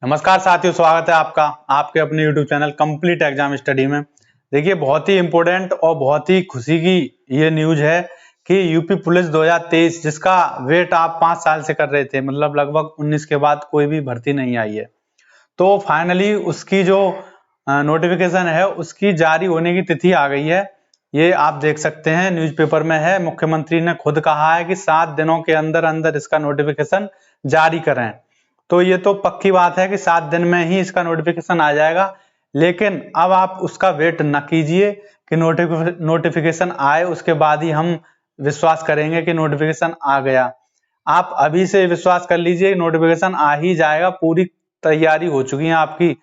नमस्कार साथियों, स्वागत है आपका आपके अपने YouTube channel complete exam study में। देखिए, बहुत ही इंपॉर्टेंट और बहुत ही खुशी की ये न्यूज है कि यूपी पुलिस 2023 जिसका वेट आप 5 साल से कर रहे थे, मतलब लगभग 19 के बाद कोई भी भर्ती नहीं आई है, तो फाइनली उसकी जो नोटिफिकेशन है उसकी जारी होने की तिथि आ गई है। ये आप देख सकते हैं, न्यूज़पेपर में है। मुख्यमंत्री ने खुद कहा है कि 7 दिनों के अंदर अंदर इसका नोटिफिकेशन जारी करें। तो ये तो पक्की बात है कि 7 दिन में ही इसका नोटिफिकेशन आ जाएगा। लेकिन अब आप उसका वेट न कीजिए कि नोटिफिकेशन आए उसके बाद ही हम विश्वास करेंगे कि नोटिफिकेशन आ गया। आप अभी से विश्वास कर लीजिए, नोटिफिकेशन आ ही जाएगा। पूरी तैयारी हो चुकी है आपकी।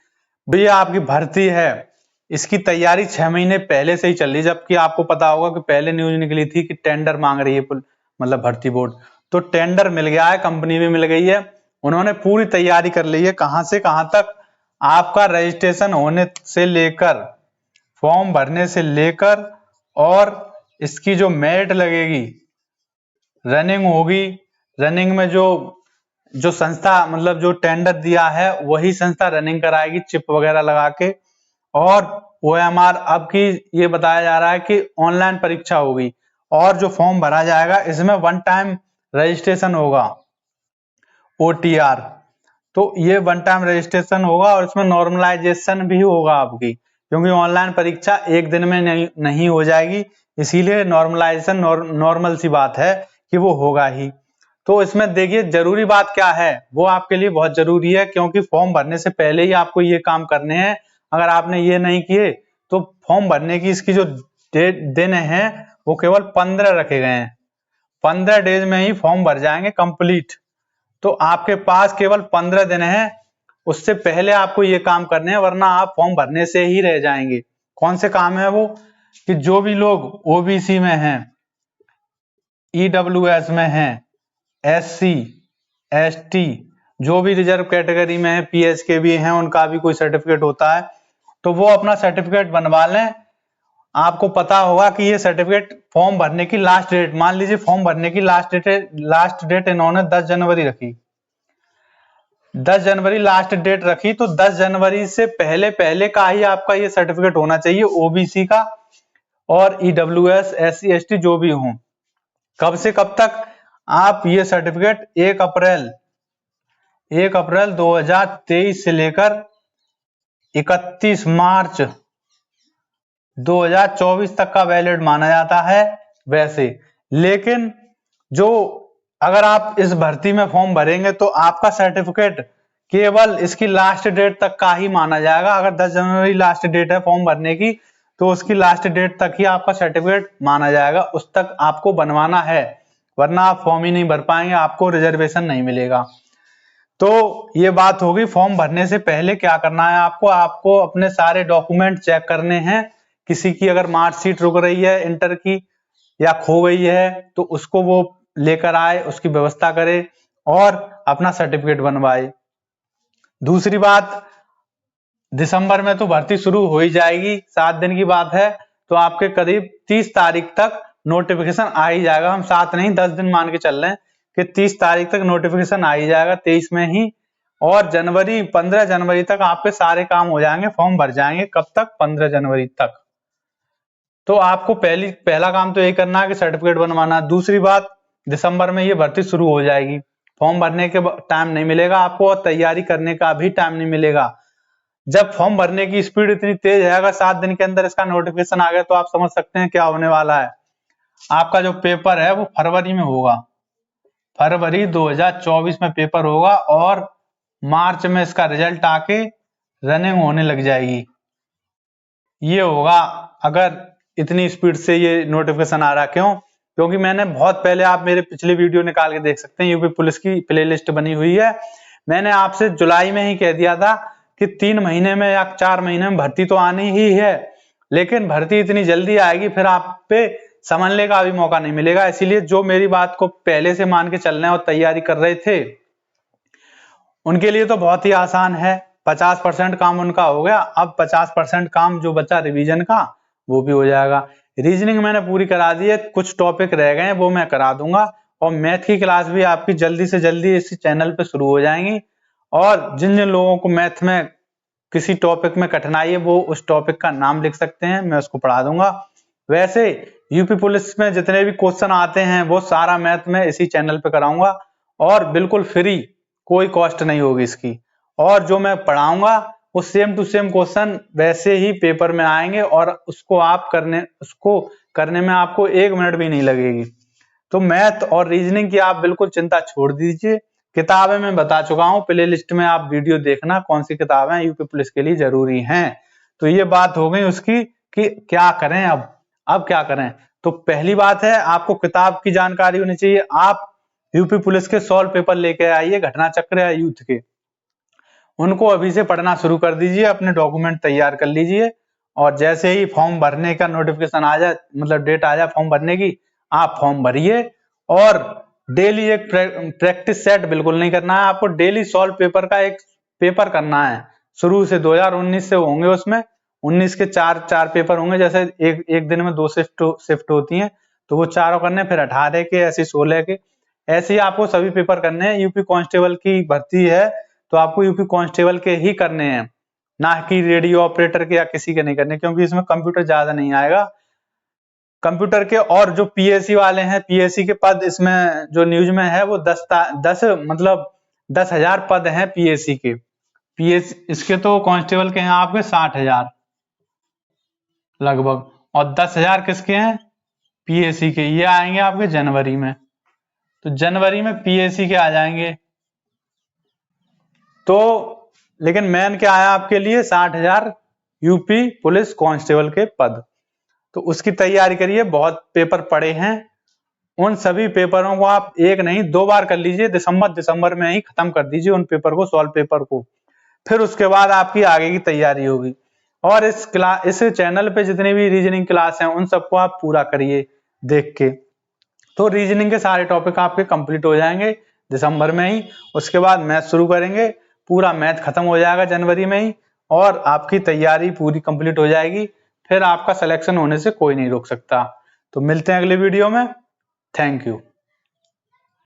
भैया, आपकी भर्ती है, इसकी तैयारी 6 महीने पहले से ही चल रही है। जबकि आपको पता होगा कि पहले न्यूज निकली थी कि टेंडर मांग रही है मतलब भर्ती बोर्ड। तो टेंडर मिल गया है, कंपनी भी मिल गई है, उन्होंने पूरी तैयारी कर ली है। कहां से कहां तक आपका रजिस्ट्रेशन होने से लेकर, फॉर्म भरने से लेकर, और इसकी जो मेरिट लगेगी, रनिंग होगी, रनिंग में जो संस्था मतलब जो टेंडर दिया है वही संस्था रनिंग कराएगी चिप वगैरह लगा के। और OMR अब की ये बताया जा रहा है कि ऑनलाइन परीक्षा होगी, और जो फॉर्म भरा जाएगा इसमें 1 टाइम रजिस्ट्रेशन होगा, OTR। तो ये 1 टाइम रजिस्ट्रेशन होगा और इसमें नॉर्मलाइजेशन भी होगा आपकी, क्योंकि ऑनलाइन परीक्षा एक दिन में नहीं हो जाएगी, इसीलिए नॉर्मलाइजेशन नॉर्मल सी बात है कि वो होगा ही। तो इसमें देखिए, जरूरी बात क्या है, वो आपके लिए बहुत जरूरी है, क्योंकि फॉर्म भरने से पहले ही आपको ये काम करने हैं। अगर आपने ये नहीं किए तो फॉर्म भरने की इसकी जो दिन है वो केवल 15 रखे गए हैं। 15 डेज में ही फॉर्म भर जाएंगे कंप्लीट। तो आपके पास केवल 15 दिन है, उससे पहले आपको ये काम करने हैं, वरना आप फॉर्म भरने से ही रह जाएंगे। कौन से काम है वो? कि जो भी लोग OBC में हैं, EWS में हैं, SC, ST, जो भी रिजर्व कैटेगरी में है, PH के भी हैं, उनका भी कोई सर्टिफिकेट होता है, तो वो अपना सर्टिफिकेट बनवा लें। आपको पता होगा कि ये सर्टिफिकेट फॉर्म भरने की लास्ट डेट, मान लीजिए फॉर्म भरने की लास्ट डेट इन्होंने 10 जनवरी रखी, 10 जनवरी लास्ट डेट रखी, तो 10 जनवरी से पहले पहले का ही आपका ये सर्टिफिकेट होना चाहिए, OBC का और EWS, SC, ST जो भी हो। कब से कब तक? आप ये सर्टिफिकेट 1 अप्रैल 2023 से लेकर 31 मार्च 2024 तक का वैलिड माना जाता है वैसे। लेकिन जो अगर आप इस भर्ती में फॉर्म भरेंगे तो आपका सर्टिफिकेट केवल इसकी लास्ट डेट तक का ही माना जाएगा। अगर 10 जनवरी लास्ट डेट है फॉर्म भरने की, तो उसकी लास्ट डेट तक ही आपका सर्टिफिकेट माना जाएगा, उस तक आपको बनवाना है, वरना आप फॉर्म ही नहीं भर पाएंगे, आपको रिजर्वेशन नहीं मिलेगा। तो ये बात होगी। फॉर्म भरने से पहले क्या करना है आपको अपने सारे डॉक्यूमेंट चेक करने हैं। किसी की अगर मार्कशीट रुक रही है इंटर की या खो गई है तो उसको वो लेकर आए, उसकी व्यवस्था करे और अपना सर्टिफिकेट बनवाए। दूसरी बात, दिसंबर में तो भर्ती शुरू हो ही जाएगी, 7 दिन की बात है, तो आपके करीब 30 तारीख तक नोटिफिकेशन आ ही जाएगा। हम 7 नहीं 10 दिन मान के चल रहे हैं कि 30 तारीख तक नोटिफिकेशन आ ही जाएगा, 23 में ही। और 15 जनवरी तक आपके सारे काम हो जाएंगे, फॉर्म भर जाएंगे। कब तक? 15 जनवरी तक। तो आपको पहला काम तो यही करना है कि सर्टिफिकेट बनवाना। दूसरी बात, दिसंबर में ये भर्ती शुरू हो जाएगी, फॉर्म भरने के टाइम नहीं मिलेगा आपको और तैयारी करने का भी टाइम नहीं मिलेगा। जब फॉर्म भरने की स्पीड इतनी तेज है, अगर 7 दिन के अंदर इसका नोटिफिकेशन आ गया तो आप समझ सकते हैं क्या होने वाला है। आपका जो पेपर है वो फरवरी में होगा, फरवरी 2024 में पेपर होगा, और मार्च में इसका रिजल्ट आके रनिंग होने लग जाएगी। ये होगा अगर इतनी स्पीड से ये नोटिफिकेशन आ रहा। क्यों? क्योंकि मैंने बहुत पहले, आप मेरे पिछले वीडियो निकाल के देख सकते हैं, यूपी पुलिस की प्लेलिस्ट बनी हुई है। मैंने आपसे जुलाई में ही कह दिया था कि 3 महीने में या 4 महीने में भर्ती तो आनी ही है, लेकिन भर्ती इतनी जल्दी आएगी फिर आप पे समझने का भी मौका नहीं मिलेगा। इसीलिए जो मेरी बात को पहले से मान के चलने और तैयारी कर रहे थे उनके लिए तो बहुत ही आसान है। 50% काम उनका हो गया, अब 50% काम जो बचा रिवीजन का वो भी हो जाएगा। रीजनिंग मैंने पूरी करा दी है, कुछ टॉपिक रह गए हैं वो मैं करा दूंगा, और मैथ की क्लास भी आपकी जल्दी से जल्दी इस चैनल पे शुरू हो जाएंगी। और जिन जिन लोगों को मैथ में किसी टॉपिक में कठिनाई है वो उस टॉपिक का नाम लिख सकते हैं, मैं उसको पढ़ा दूंगा। वैसे यूपी पुलिस में जितने भी क्वेश्चन आते हैं वो सारा मैथ में इसी चैनल पे कराऊंगा और बिल्कुल फ्री, कोई कॉस्ट नहीं होगी इसकी। और जो मैं पढ़ाऊंगा वो सेम टू सेम क्वेश्चन वैसे ही पेपर में आएंगे और उसको करने में आपको 1 मिनट भी नहीं लगेगी। तो मैथ और रीजनिंग की आप बिल्कुल चिंता छोड़ दीजिए। किताबें मैं बता चुका हूँ, प्ले लिस्ट में आप वीडियो देखना कौन सी किताबें यूपी पुलिस के लिए जरूरी हैं। तो ये बात हो गई उसकी कि क्या करें अब क्या करें। तो पहली बात है, आपको किताब की जानकारी होनी चाहिए। आप यूपी पुलिस के सॉल्व पेपर लेके आइए, घटना चक्र या यूथ के, उनको अभी से पढ़ना शुरू कर दीजिए, अपने डॉक्यूमेंट तैयार कर लीजिए और जैसे ही फॉर्म भरने का नोटिफिकेशन आ जाए, मतलब डेट आ जाए फॉर्म भरने की, आप फॉर्म भरिए। और डेली एक प्रैक्टिस सेट बिल्कुल नहीं करना है, आपको डेली सॉल्व पेपर का एक पेपर करना है। शुरू से 2019 से होंगे, उसमें 19 के चार पेपर होंगे, जैसे एक दिन में 2 शिफ्ट होती हैं, तो वो चारों करने, फिर 18 के, ऐसे 16 के, ऐसे ही आपको सभी पेपर करने हैं। यूपी कांस्टेबल की भर्ती है तो आपको यूपी कांस्टेबल के ही करने हैं, ना कि रेडियो ऑपरेटर के या किसी के नहीं करने, क्योंकि इसमें कंप्यूटर ज्यादा नहीं आएगा। कंप्यूटर के और जो पीएससी वाले हैं, पीएससी के पद इसमें जो न्यूज में है वो 10,000 पद हैं पीएससी के। इसके तो कांस्टेबल के हैं आपके 60,000 लगभग, और 10,000 किसके हैं, पीएससी के। ये आएंगे आपके जनवरी में, तो जनवरी में पीएससी के आ जाएंगे। तो लेकिन मेन क्या आया आपके लिए, 60,000 यूपी पुलिस कांस्टेबल के पद। तो उसकी तैयारी करिए, बहुत पेपर पड़े हैं, उन सभी पेपरों को आप 1 नहीं 2 बार कर लीजिए, दिसंबर में ही खत्म कर दीजिए उन पेपर को, सॉल्व पेपर को। फिर उसके बाद आपकी आगे की तैयारी होगी। और इस चैनल पे जितनी भी रीजनिंग क्लास हैं उन सबको आप पूरा करिए देख के। तो रीजनिंग के सारे टॉपिक आपके कंप्लीट हो जाएंगे दिसंबर में ही। उसके बाद मैथ शुरू करेंगे, पूरा मैथ खत्म हो जाएगा जनवरी में ही, और आपकी तैयारी पूरी कंप्लीट हो जाएगी। फिर आपका सिलेक्शन होने से कोई नहीं रोक सकता। तो मिलते हैं अगले वीडियो में। Thank you.